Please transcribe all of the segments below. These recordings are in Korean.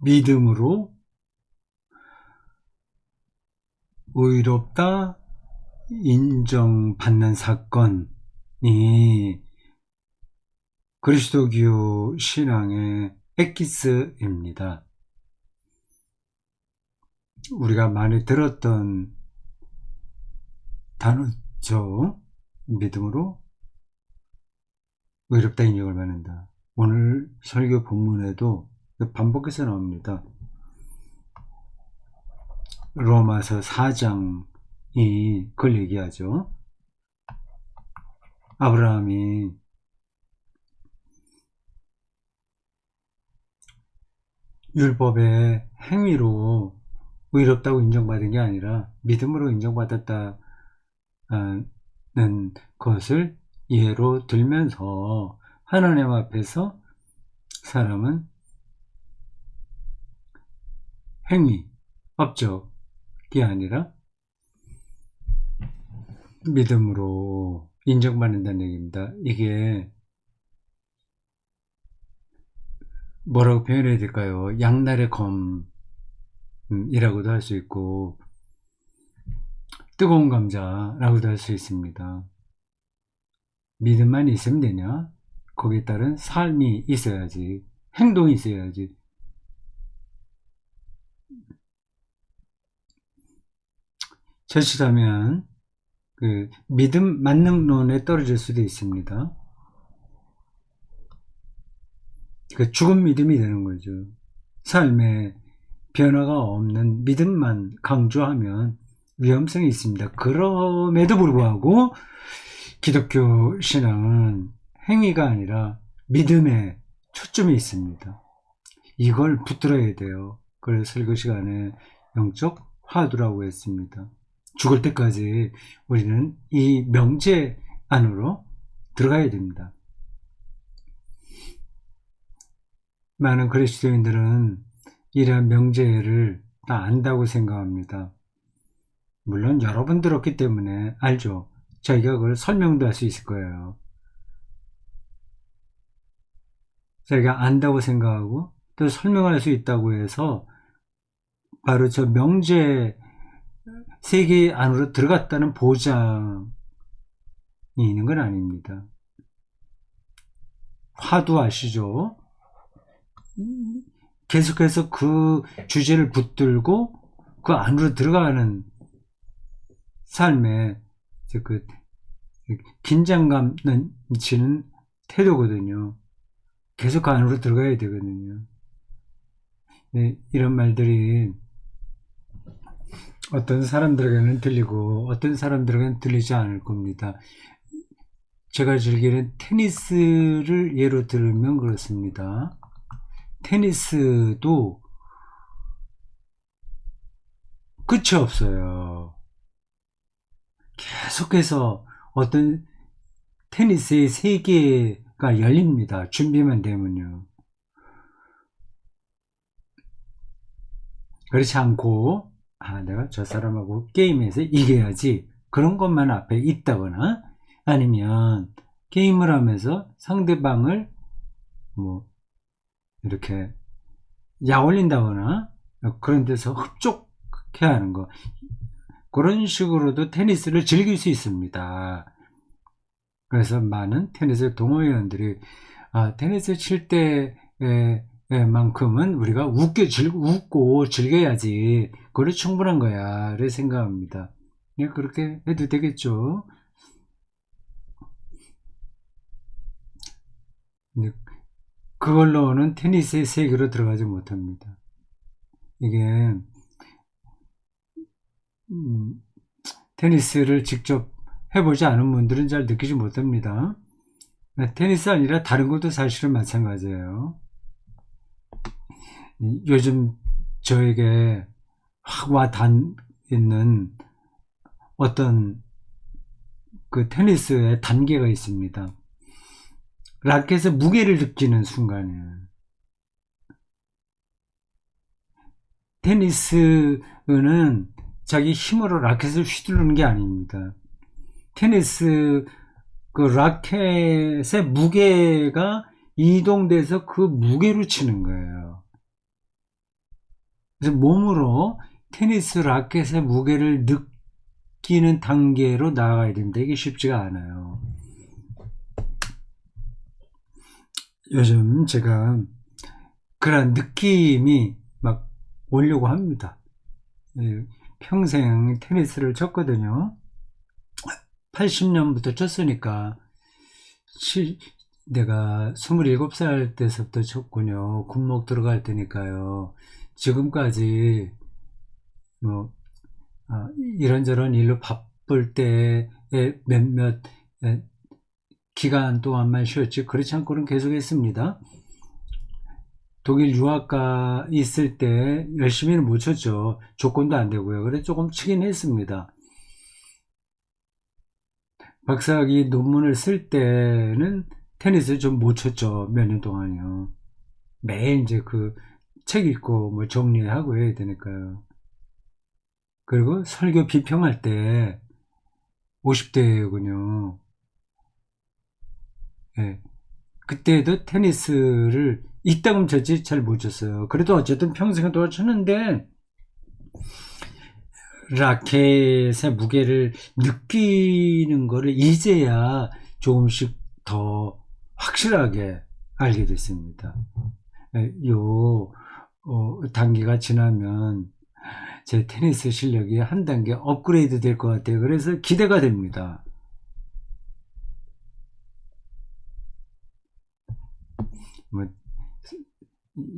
믿음으로 의롭다 인정받는 사건이 그리스도교 신앙의 엑기스입니다. 우리가 많이 들었던 단어죠. 믿음으로 의롭다 인정을 받는다. 오늘 설교 본문에도 반복해서 나옵니다. 로마서 4장이 그걸 얘기하죠. 아브라함이 율법의 행위로 의롭다고 인정받은 게 아니라 믿음으로 인정받았다는 것을 예로 들면서 하나님 앞에서 사람은 행위, 업적이 아니라 믿음으로 인정받는다는 얘기입니다. 이게 뭐라고 표현해야 될까요? 양날의 검이라고도 할 수 있고 뜨거운 감자라고도 할 수 있습니다. 믿음만 있으면 되냐? 거기에 따른 삶이 있어야지, 행동이 있어야지. 자칫하면 그 믿음 만능론에 떨어질 수도 있습니다. 그 죽은 믿음이 되는 거죠. 삶에 변화가 없는 믿음만 강조하면 위험성이 있습니다. 그럼에도 불구하고 기독교 신앙은 행위가 아니라 믿음에 초점이 있습니다. 이걸 붙들어야 돼요. 그래서 설교 시간에 영적 화두라고 했습니다. 죽을 때까지 우리는 이 명제 안으로 들어가야 됩니다. 많은 그리스도인들은 이러한 명제를 다 안다고 생각합니다. 물론 여러 번 들었기 때문에 알죠. 자기가 그걸 설명도 할 수 있을 거예요. 자기가 안다고 생각하고 또 설명할 수 있다고 해서 바로 저 명제 세계 안으로 들어갔다는 보장이 있는 건 아닙니다. 화두 아시죠? 계속해서 그 주제를 붙들고 그 안으로 들어가는 삶에 그 긴장감 넘치는 태도거든요. 계속 그 안으로 들어가야 되거든요. 이런 말들이 어떤 사람들에게는 들리고 어떤 사람들에게는 들리지 않을 겁니다. 제가 즐기는 테니스를 예로 들면 그렇습니다. 테니스도 끝이 없어요. 계속해서 어떤 테니스의 세계가 열립니다. 준비만 되면요. 그렇지 않고 내가 저 사람하고 게임에서 이겨야지 그런 것만 앞에 있다거나 아니면 게임을 하면서 상대방을 뭐 이렇게 약올린다거나 그런 데서 흡족해 하는 거, 그런 식으로도 테니스를 즐길 수 있습니다. 그래서 많은 테니스 동호회원들이 테니스 칠 때만큼은 우리가 웃고 즐겨야지 그래 충분한 거야 를 생각합니다. 그렇게 해도 되겠죠. 그걸로는 테니스의 세계로 들어가지 못합니다. 이게 테니스를 직접 해보지 않은 분들은 잘 느끼지 못합니다. 테니스 아니라 다른 것도 사실은 마찬가지예요. 요즘 저에게 확 와닿는 어떤 그 테니스의 단계가 있습니다. 라켓의 무게를 느끼는 순간이에요. 테니스는 자기 힘으로 라켓을 휘두르는 게 아닙니다. 테니스 그 라켓의 무게가 이동돼서 그 무게로 치는 거예요. 그래서 몸으로 테니스 라켓의 무게를 느끼는 단계로 나아가야 됩니다. 이게 쉽지가 않아요. 요즘 제가 그런 느낌이 막 오려고 합니다. 평생 테니스를 쳤거든요. 80년부터 쳤으니까 내가 27살 때서부터 쳤군요. 군목 들어갈 때니까요. 지금까지 뭐 이런저런 일로 바쁠 때에 몇몇 기간 동안만 쉬었지 그렇지 않고는 계속 했습니다. 독일 유학가 있을 때 열심히는 못 쳤죠. 조건도 안 되고요. 그래서 조금 치긴 했습니다. 박사학위 논문을 쓸 때는 테니스 좀 못 쳤죠. 몇 년 동안요. 매일 이제 그 책 읽고 뭐 정리하고 해야 되니까요. 그리고 설교 비평할 때 50대군요. 예. 그때도 테니스를 이따금 쳤지 잘 못 쳤어요. 그래도 어쨌든 평생에 또 쳤는데 라켓의 무게를 느끼는 거를 이제야 조금씩 더 확실하게 알게 됐습니다. 요 단계가 지나면 제 테니스 실력이 한 단계 업그레이드 될 것 같아요. 그래서 기대가 됩니다. 뭐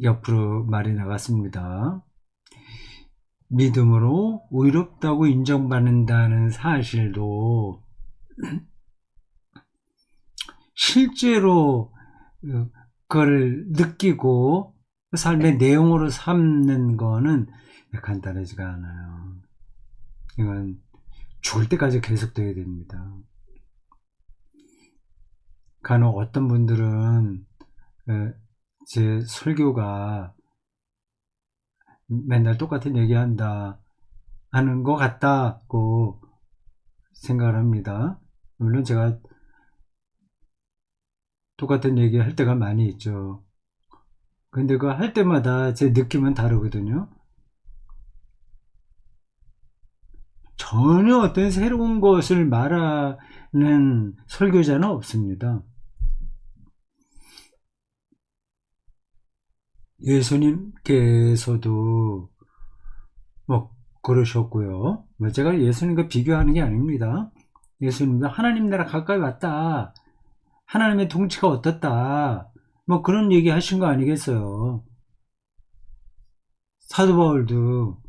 옆으로 말이 나갔습니다. 믿음으로 의롭다고 인정받는다는 사실도 실제로 그걸 느끼고 삶의 내용으로 삼는 거는 간단하지가 않아요. 이건 죽을 때까지 계속돼야 됩니다. 간혹 어떤 분들은 제 설교가 맨날 똑같은 얘기한다 하는 것 같다고 생각을 합니다. 물론 제가 똑같은 얘기 할 때가 많이 있죠. 근데 그 할 때마다 제 느낌은 다르거든요. 전혀 어떤 새로운 것을 말하는 설교자는 없습니다. 예수님께서도 뭐 그러셨고요. 뭐 제가 예수님과 비교하는 게 아닙니다. 예수님도 하나님 나라 가까이 왔다. 하나님의 통치가 어떻다. 뭐 그런 얘기 하신 거 아니겠어요. 사도 바울도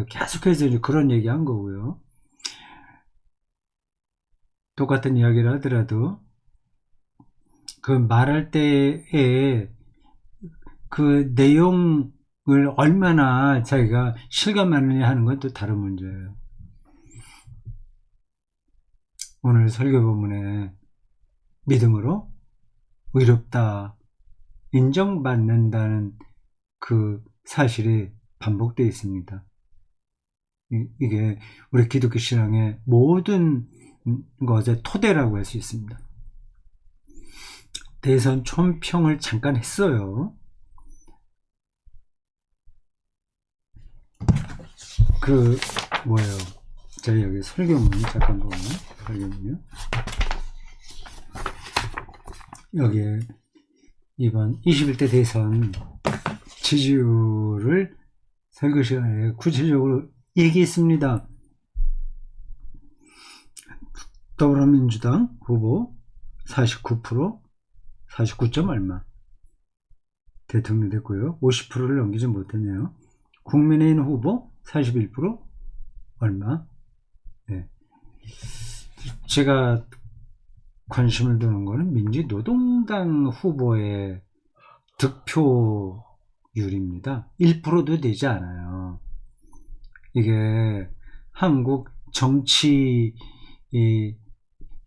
계속해서 그런 얘기 한 거고요. 똑같은 이야기를 하더라도 그 말할 때에 그 내용을 얼마나 자기가 실감하느냐 하는 건 또 다른 문제예요. 오늘 설교 본문에 믿음으로 의롭다 인정받는다는 그 사실이 반복되어 있습니다. 이게 우리 기독교 신앙의 모든 것의 토대라고 할 수 있습니다. 대선 총평을 잠깐 했어요. 그 뭐예요? 자, 여기 설교문 잠깐 보면 설교문요. 여기에 이번 21대 대선 지지율을 설교 시간에 구체적으로 얘기했습니다. 더불어민주당 후보 49%, 49점 얼마 대통령 됐고요. 50%를 넘기지 못했네요. 국민의힘 후보 41% 얼마. 네. 제가 관심을 두는 거는 민주노동당 후보의 득표율입니다. 1%도 되지 않아요. 이게 한국 정치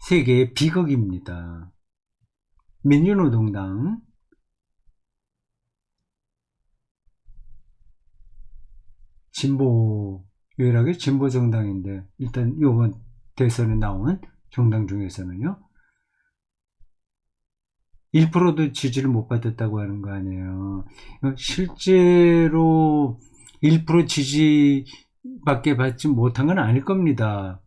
세계의 비극입니다. 민주노동당 유일하게 진보 정당인데 일단 이번 대선에 나온 정당 중에서는요 1%도 지지를 못 받았다고 하는 거 아니에요. 실제로 1% 지지밖에 받지 못한 건 아닐 겁니다.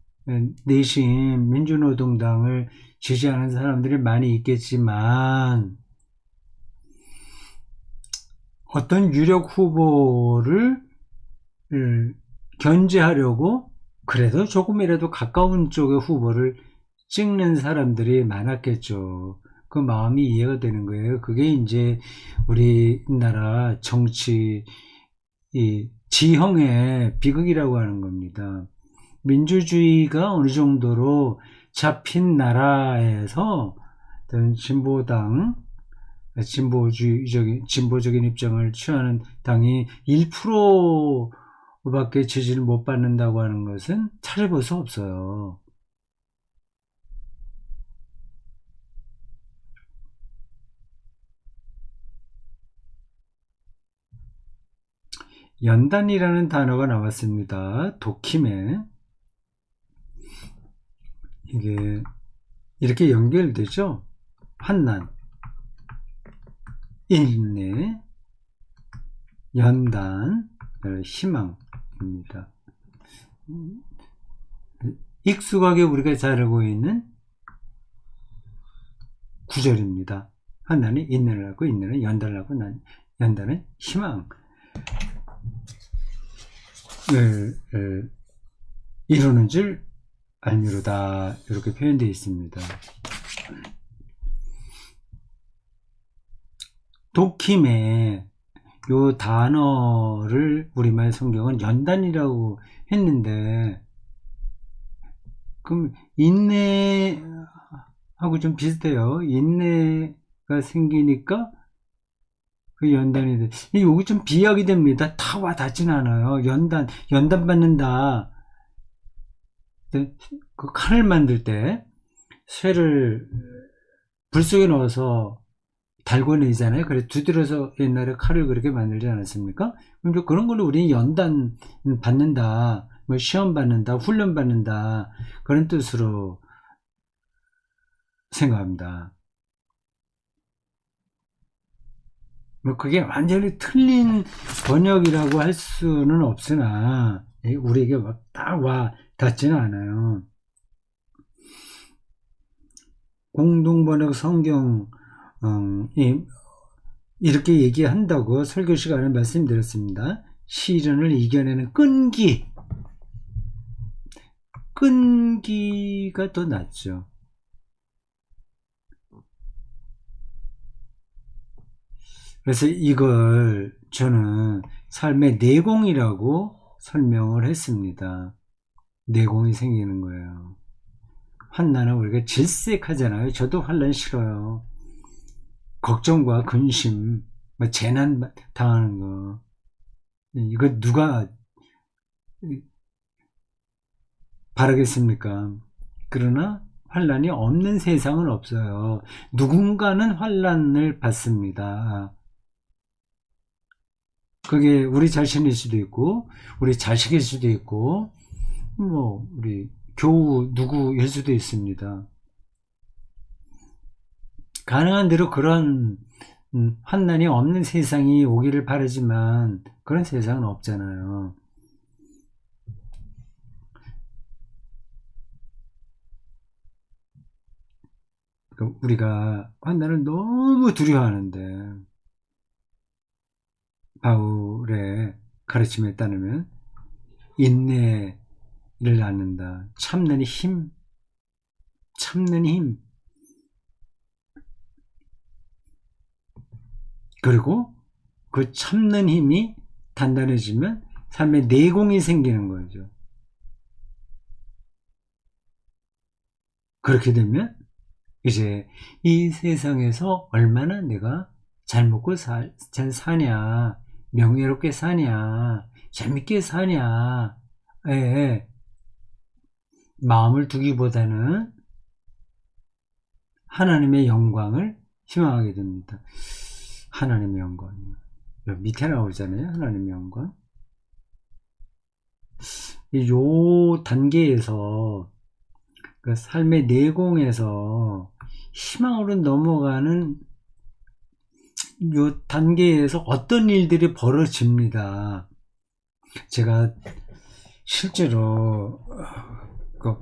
내심 민주노동당을 지지하는 사람들이 많이 있겠지만 어떤 유력 후보를 견제하려고 그래도 조금이라도 가까운 쪽의 후보를 찍는 사람들이 많았겠죠. 그 마음이 이해가 되는 거예요. 그게 이제 우리나라 정치 이 지형의 비극이라고 하는 겁니다. 민주주의가 어느 정도로 잡힌 나라에서 어떤 진보적인 입장을 취하는 당이 1%밖에 지지를 못 받는다고 하는 것은 찾아볼 수 없어요. 연단이라는 단어가 나왔습니다. 독힘에 이게 이렇게 연결되죠. 환난, 인내, 연단, 희망입니다. 익숙하게 우리가 잘 알고 있는 구절입니다. 환난이 인내를 하고 인내는 연단을 하고 연단은 희망. 이루는 줄 알미로다 이렇게 표현되어 있습니다. 독힘에 요 단어를 우리말 성경은 연단이라고 했는데 그럼 인내하고 좀 비슷해요. 인내가 생기니까 그 연단이 돼. 이거 좀 비약이 됩니다. 다 와닿진 않아요. 연단 받는다. 그 칼을 만들 때 쇠를 불 속에 넣어서 달궈내잖아요. 그래 두드려서 옛날에 칼을 그렇게 만들지 않았습니까? 그럼 그런 걸로 우리는 연단 받는다, 뭐 시험 받는다, 훈련 받는다 그런 뜻으로 생각합니다. 뭐 그게 완전히 틀린 번역이라고 할 수는 없으나 우리에게 막 딱 와 닿지는 않아요. 공동번역 성경 이렇게 얘기한다고 설교 시간에 말씀드렸습니다. 시련을 이겨내는 끈기가 더 낫죠. 그래서 이걸 저는 삶의 내공이라고 설명을 했습니다. 내공이 생기는 거예요. 환난은 우리가 질색하잖아요. 저도 환난 싫어요. 걱정과 근심, 재난 당하는 거. 이거 누가 바라겠습니까? 그러나 환난이 없는 세상은 없어요. 누군가는 환난을 받습니다. 그게 우리 자신일 수도 있고 우리 자식일 수도 있고 뭐 우리 교우 누구일 수도 있습니다. 가능한 대로 그런 환난이 없는 세상이 오기를 바라지만 그런 세상은 없잖아요. 우리가 환난을 너무 두려워하는데 바울의 가르침에 따르면 인내를 낳는다. 참는 힘. 그리고 그 참는 힘이 단단해지면 삶의 내공이 생기는 거죠. 그렇게 되면 이제 이 세상에서 얼마나 내가 잘 먹고 잘 사냐, 명예롭게 사냐, 재밌게 사냐, 마음을 두기보다는 하나님의 영광을 희망하게 됩니다. 하나님의 영광. 밑에 나오잖아요. 하나님의 영광. 요 단계에서 그 삶의 내공에서 희망으로 넘어가는 요 단계에서 어떤 일들이 벌어집니다. 제가 실제로 그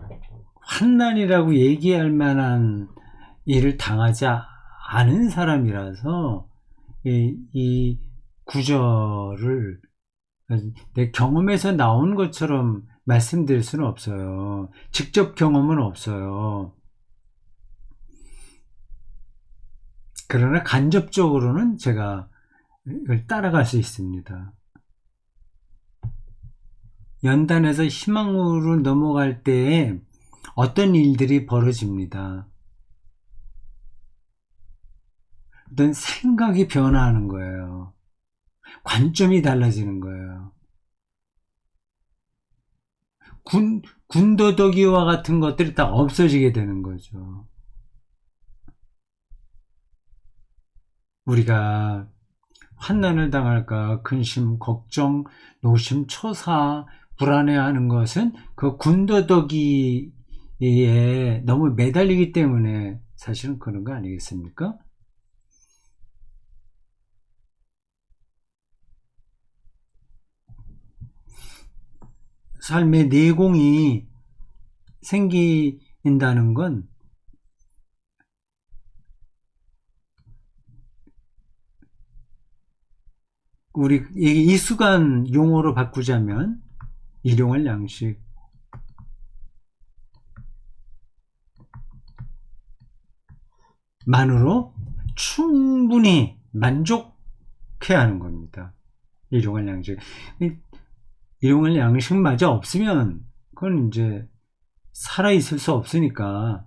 환난이라고 얘기할 만한 일을 당하지 않은 사람이라서 이 구절을 내 경험에서 나온 것처럼 말씀드릴 수는 없어요. 직접 경험은 없어요. 그러나 간접적으로는 제가 이걸 따라갈 수 있습니다. 연단에서 희망으로 넘어갈 때에 어떤 일들이 벌어집니다. 어떤 생각이 변화하는 거예요. 관점이 달라지는 거예요. 군더더기와 같은 것들이 다 없어지게 되는 거죠. 우리가 환난을 당할까 근심, 걱정, 노심, 초사, 불안해하는 것은 그 군더더기에 너무 매달리기 때문에 사실은 그런 거 아니겠습니까? 삶의 내공이 생긴다는 건 우리 익숙한 용어로 바꾸자면 일용할 양식만으로 충분히 만족해야 하는 겁니다. 일용할 양식. 일용할 양식마저 없으면 그건 이제 살아있을 수 없으니까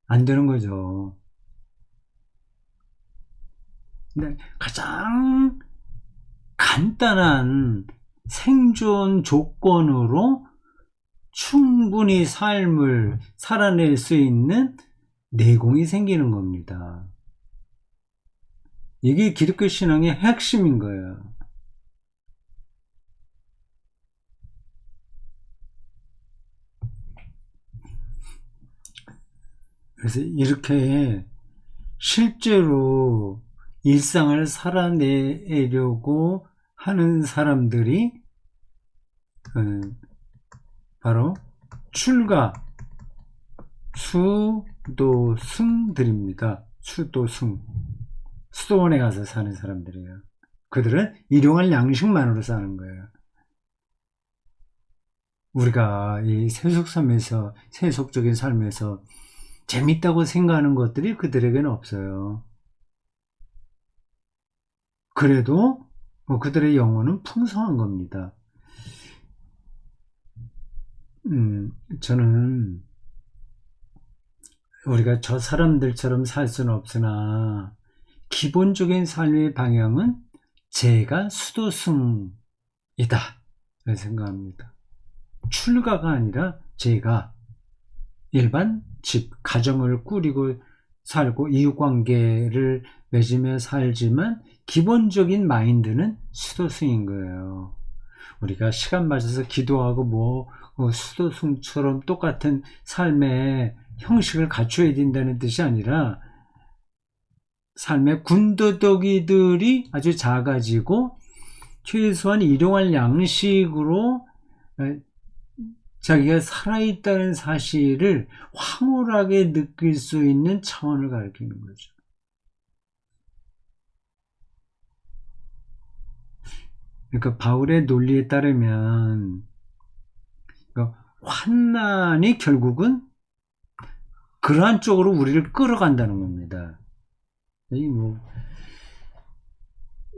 안 되는 거죠. 근데 가장 간단한 생존 조건으로 충분히 삶을 살아낼 수 있는 내공이 생기는 겁니다. 이게 기독교 신앙의 핵심인 거예요. 그래서 이렇게 실제로 일상을 살아내려고 하는 사람들이 바로 출가, 수도승들입니다. 수도원에 가서 사는 사람들이에요. 그들은 일용할 양식만으로 사는 거예요. 우리가 이 세속적인 삶에서 재밌다고 생각하는 것들이 그들에게는 없어요. 그래도 그들의 영혼은 풍성한 겁니다. 저는 우리가 저 사람들처럼 살 수는 없으나 기본적인 삶의 방향은 제가 수도승이다 생각합니다. 출가가 아니라 제가 일반 집, 가정을 꾸리고 살고 이웃관계를 맺으며 살지만 기본적인 마인드는 수도승인 거예요. 우리가 시간 맞춰서 기도하고 수도승처럼 똑같은 삶의 형식을 갖춰야 된다는 뜻이 아니라 삶의 군더더기들이 아주 작아지고 최소한 일용할 양식으로 자기가 살아있다는 사실을 황홀하게 느낄 수 있는 차원을 가리키는 거죠. 그러니까 바울의 논리에 따르면 환난이 결국은 그러한 쪽으로 우리를 끌어간다는 겁니다.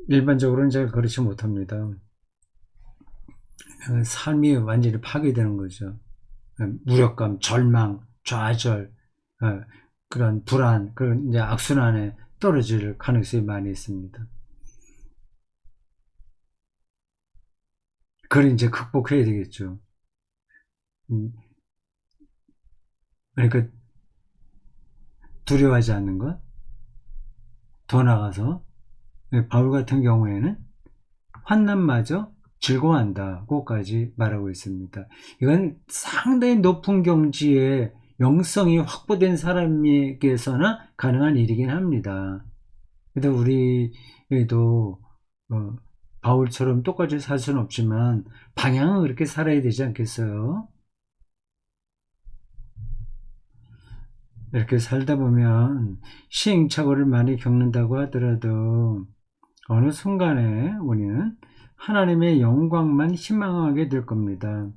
일반적으로는 제가 그렇지 못합니다. 삶이 완전히 파괴되는 거죠. 무력감, 절망, 좌절, 그런 불안, 그런 이제 악순환에 떨어질 가능성이 많이 있습니다. 그걸 이제 극복해야 되겠죠. 그러니까 두려워하지 않는 것, 더 나아가서 바울 같은 경우에는 환난마저 즐거워한다고까지 말하고 있습니다. 이건 상당히 높은 경지에 영성이 확보된 사람에게서나 가능한 일이긴 합니다. 그래도 우리도 바울처럼 똑같이 살 수는 없지만 방향은 그렇게 살아야 되지 않겠어요? 이렇게 살다 보면 시행착오를 많이 겪는다고 하더라도 어느 순간에 우리는 하나님의 영광만 희망하게 될 겁니다.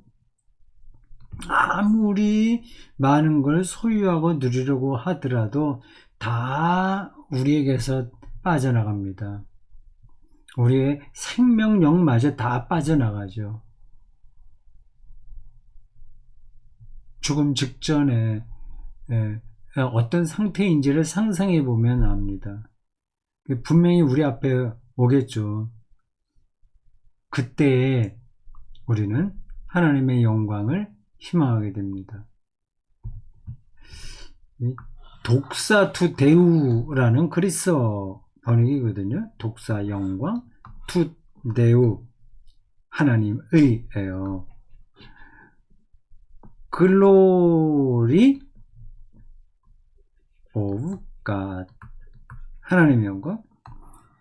아무리 많은 걸 소유하고 누리려고 하더라도 다 우리에게서 빠져나갑니다. 우리의 생명력마저 다 빠져나가죠. 죽음 직전에 어떤 상태인지를 상상해 보면 압니다. 분명히 우리 앞에 오겠죠. 그때에 우리는 하나님의 영광을 희망하게 됩니다. 독사 투 데우라는 그리스어 번역이거든요. 독사 영광, 투 데우 하나님의예요. 글로리 오브 갓 하나님의 영광.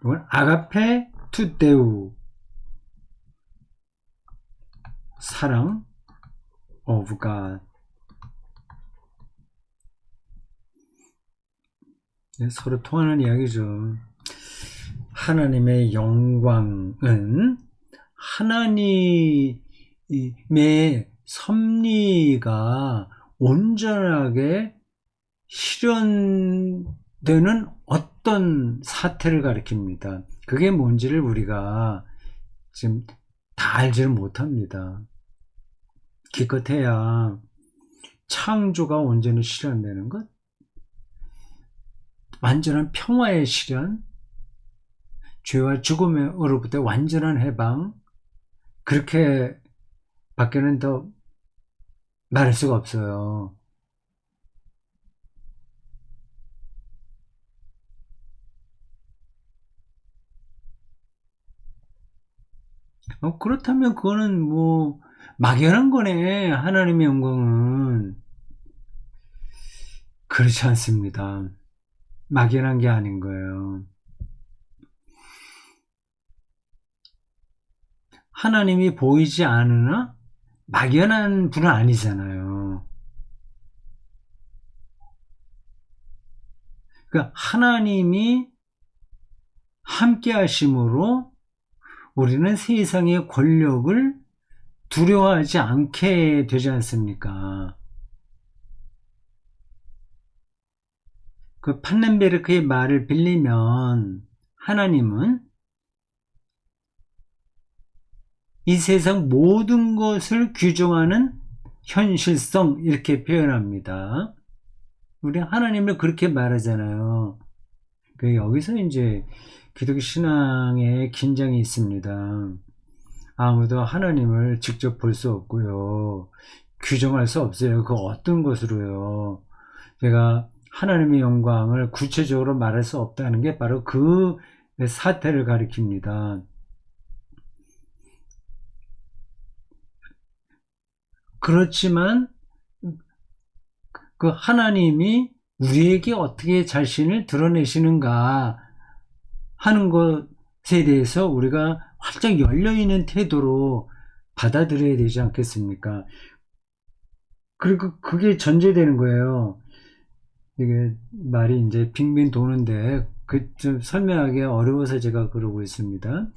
이건 아가페 투 데우 사랑 오브 갓. 서로 통하는 이야기죠. 하나님의 영광은 하나님의 섭리가 온전하게 실현되는 어떤 사태를 가리킵니다. 그게 뭔지를 우리가 지금 다 알지를 못합니다. 기껏해야 창조가 온전히 실현되는 것, 완전한 평화의 실현, 죄와 죽음으로부터 완전한 해방, 그렇게 밖에는 더 말할 수가 없어요. 그렇다면 그거는 뭐 막연한 거네. 하나님의 영광은 그렇지 않습니다. 막연한 게 아닌 거예요. 하나님이 보이지 않으나 막연한 분은 아니잖아요. 그러니까 하나님이 함께 하심으로 우리는 세상의 권력을 두려워하지 않게 되지 않습니까? 그 판넨베르크의 말을 빌리면 하나님은 이 세상 모든 것을 규정하는 현실성 이렇게 표현합니다. 우리 하나님을 그렇게 말하잖아요. 여기서 이제 기독교 신앙에 긴장이 있습니다. 아무도 하나님을 직접 볼 수 없고요. 규정할 수 없어요. 그 어떤 것으로요. 제가 하나님의 영광을 구체적으로 말할 수 없다는 게 바로 그 사태를 가리킵니다. 그렇지만 그 하나님이 우리에게 어떻게 자신을 드러내시는가 하는 것에 대해서 우리가 활짝 열려있는 태도로 받아들여야 되지 않겠습니까? 그리고 그게 전제되는 거예요. 이게 말이 이제 빙빙 도는데 좀 설명하기 어려워서 제가 그러고 있습니다.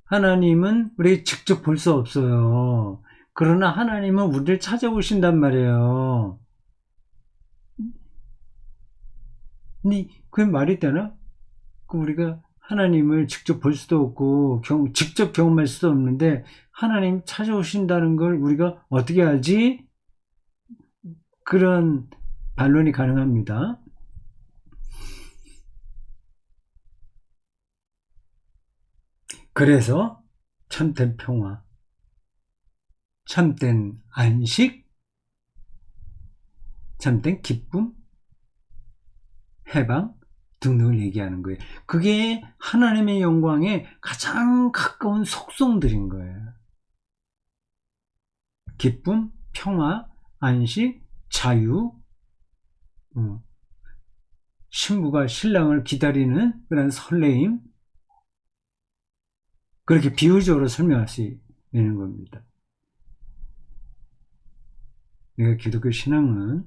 하나님은 우리 직접 볼 수 없어요. 그러나 하나님은 우리를 찾아오신단 말이에요. 근데 그게 말이 되나? 우리가 하나님을 직접 볼 수도 없고 직접 경험할 수도 없는데 하나님 찾아오신다는 걸 우리가 어떻게 알지? 그런 반론이 가능합니다. 그래서 참된 평화, 참된 안식, 참된 기쁨, 해방 등등을 얘기하는 거예요. 그게 하나님의 영광에 가장 가까운 속성들인 거예요. 기쁨, 평화, 안식, 자유, 신부가 신랑을 기다리는 그런 설레임, 그렇게 비유적으로 설명할 수 있는 겁니다. 그러니까 기독교 신앙은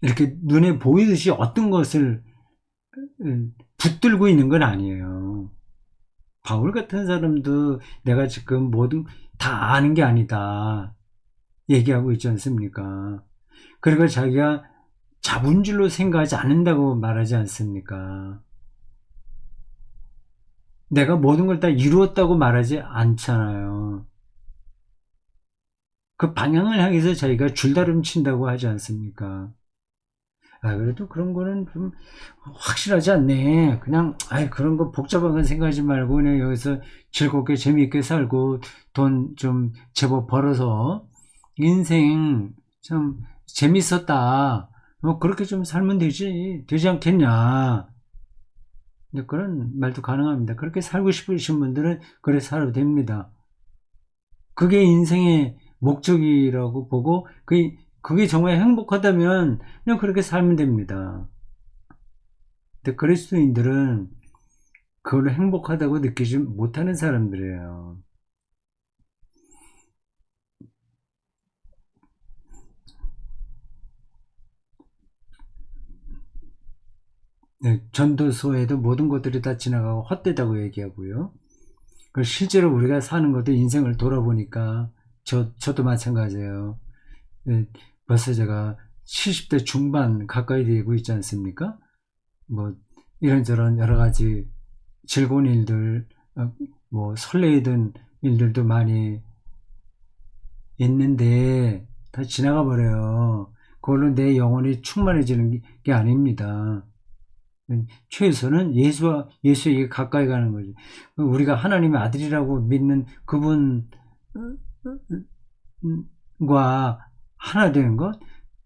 이렇게 눈에 보이듯이 어떤 것을 붙들고 있는 건 아니에요. 바울 같은 사람도 내가 지금 모든 다 아는 게 아니다 얘기하고 있지 않습니까? 그리고 자기가 자본줄로 생각하지 않는다고 말하지 않습니까? 내가 모든 걸 다 이루었다고 말하지 않잖아요. 그 방향을 향해서 자기가 줄다름 친다고 하지 않습니까? 그래도 그런 거는 좀 확실하지 않네. 그냥, 그런 거 복잡한 건 생각하지 말고, 그냥 여기서 즐겁게 재미있게 살고, 돈 좀 제법 벌어서, 인생 참 재밌었다. 뭐, 그렇게 좀 살면 되지 않겠냐. 근데 그런 말도 가능합니다. 그렇게 살고 싶으신 분들은 그래 살아도 됩니다. 그게 인생의 목적이라고 보고, 그게 정말 행복하다면 그냥 그렇게 살면 됩니다. 근데 그리스도인들은 그걸 행복하다고 느끼지 못하는 사람들이에요. 네, 전도서에도 모든 것들이 다 지나가고 헛되다고 얘기하고요. 실제로 우리가 사는 것도 인생을 돌아보니까 저도 마찬가지예요. 네, 벌써 제가 70대 중반 가까이 되고 있지 않습니까? 뭐 이런저런 여러 가지 즐거운 일들, 뭐 설레이던 일들도 많이 있는데 다 지나가 버려요. 그걸로 내 영혼이 충만해지는 게 아닙니다. 최소는 예수에게 가까이 가는 거지. 우리가 하나님의 아들이라고 믿는 그분과 하나 되는 것,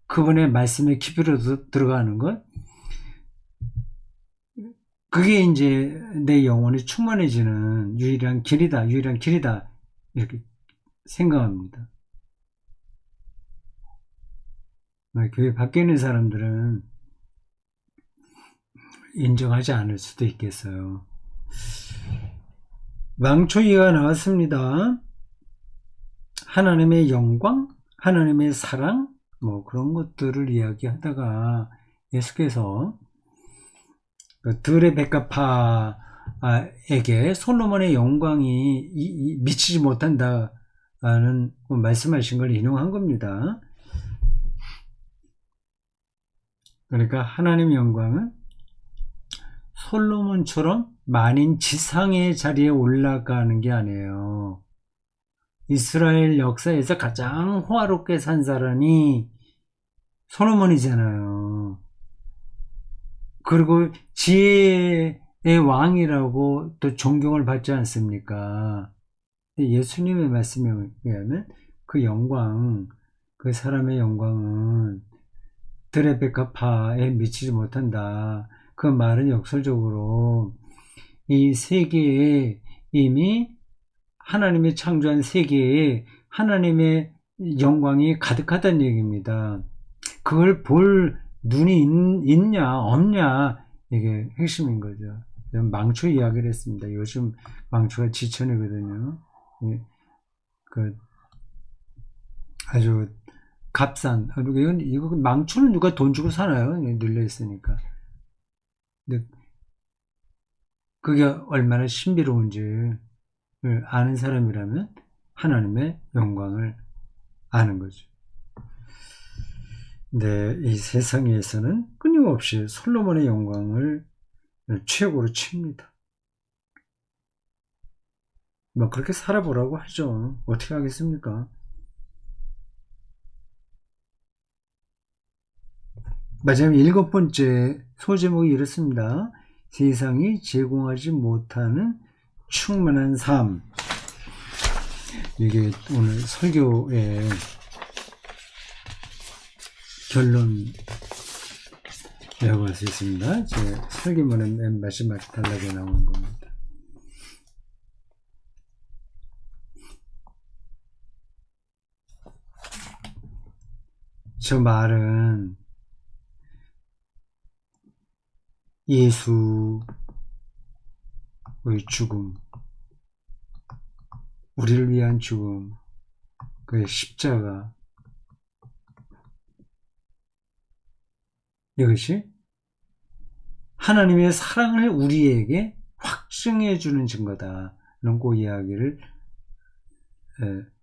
그분의 말씀에 깊이로 들어가는 것, 그게 이제 내 영혼이 충만해지는 유일한 길이다, 이렇게 생각합니다. 교회 밖에 있는 사람들은 인정하지 않을 수도 있겠어요. 망초이가 나왔습니다. 하나님의 영광, 하나님의 사랑, 뭐 그런 것들을 이야기하다가 예수께서 들의 백합화에게 솔로몬의 영광이 미치지 못한다는 말씀하신 걸 인용한 겁니다. 그러니까 하나님의 영광은 솔로몬처럼 만인 지상의 자리에 올라가는 게 아니에요. 이스라엘 역사에서 가장 호화롭게 산 사람이 솔로몬이잖아요. 그리고 지혜의 왕이라고 또 존경을 받지 않습니까? 예수님의 말씀에 의하면 그 영광, 그 사람의 영광은 들의 백합화에 미치지 못한다. 그 말은 역설적으로 이 세계에 이미 하나님이 창조한 세계에 하나님의 영광이 가득하다는 얘기입니다. 그걸 볼 눈이 있냐 없냐, 이게 핵심인 거죠. 망초 이야기를 했습니다. 요즘 망초가 지천이거든요. 그 아주 값싼, 이거 망초를 누가 돈 주고 사나요? 눌려 있으니까. 근데 그게 얼마나 신비로운지를 아는 사람이라면 하나님의 영광을 아는 거죠. 근데 이 세상에서는 끊임없이 솔로몬의 영광을 최고로 칩니다. 뭐 그렇게 살아보라고 하죠. 어떻게 하겠습니까? 마지막 7번째 소제목이 이렇습니다. 세상이 제공하지 못하는 충만한 삶. 이게 오늘 설교의 결론이라고 할 수 있습니다. 제 설교문의 맨 마지막에 단락에 나오는 겁니다. 저 말은 예수의 죽음, 우리를 위한 죽음, 그의 십자가, 이것이 하나님의 사랑을 우리에게 확증해 주는 증거다. 이런 그 이야기를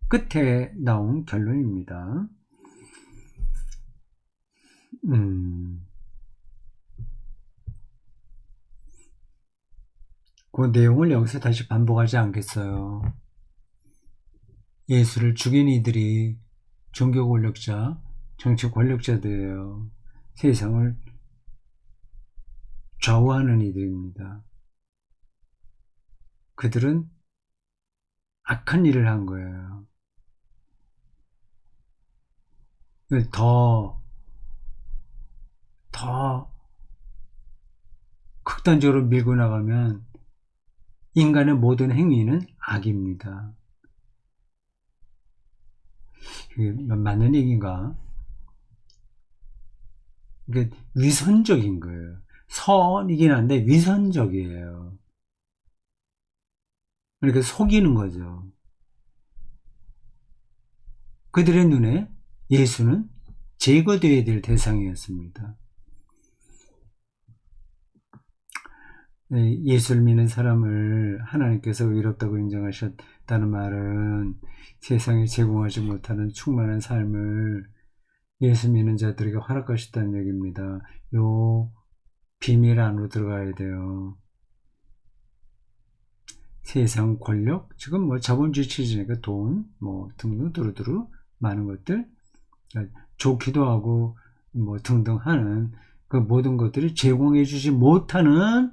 끝에 나온 결론입니다. 그 내용을 여기서 다시 반복하지 않겠어요. 예수를 죽인 이들이 종교 권력자, 정치 권력자들이에요. 세상을 좌우하는 이들입니다. 그들은 악한 일을 한 거예요. 더 극단적으로 밀고 나가면 인간의 모든 행위는 악입니다. 이게 맞는 얘기인가? 이게 위선적인 거예요. 선이긴 한데 위선적이에요. 그러니까 속이는 거죠. 그들의 눈에 예수는 제거되어야 될 대상이었습니다. 예수를 믿는 사람을 하나님께서 의롭다고 인정하셨다는 말은 세상에 제공하지 못하는 충만한 삶을 예수 믿는 자들에게 허락하셨다는 얘기입니다. 요 비밀 안으로 들어가야 돼요. 세상 권력, 지금 뭐 자본주의 체제니까 돈, 뭐 등등 두루두루 많은 것들, 좋기도 하고 뭐 등등 하는 그 모든 것들이 제공해 주지 못하는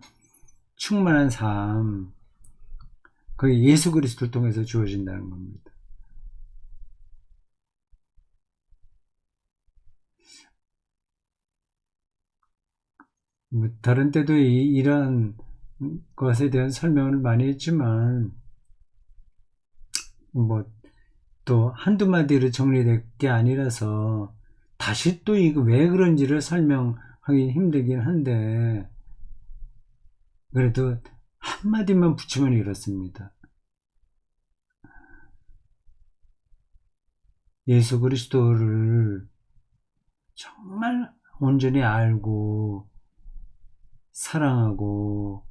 충만한 삶, 그게 예수 그리스도를 통해서 주어진다는 겁니다. 뭐 다른 때도 이러한 것에 대한 설명을 많이 했지만 뭐 또 한두 마디로 정리될 게 아니라서 다시 또 이거 왜 그런지를 설명하기 힘들긴 한데 그래도 한마디만 붙이면 이렇습니다. 예수 그리스도를 정말 온전히 알고 사랑하고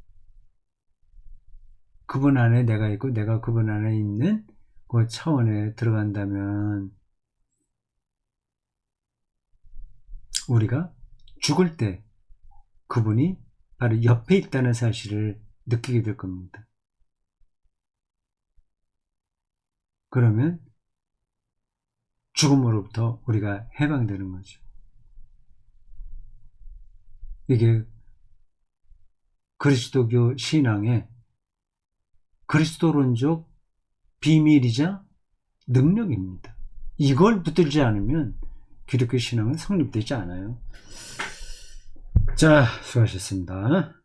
그분 안에 내가 있고 내가 그분 안에 있는 그 차원에 들어간다면 우리가 죽을 때 그분이 바로 옆에 있다는 사실을 느끼게 될 겁니다. 그러면 죽음으로부터 우리가 해방되는 거죠. 이게 그리스도교 신앙의 그리스도론적 비밀이자 능력입니다. 이걸 붙들지 않으면 기독교 신앙은 성립되지 않아요. 자, 수고하셨습니다.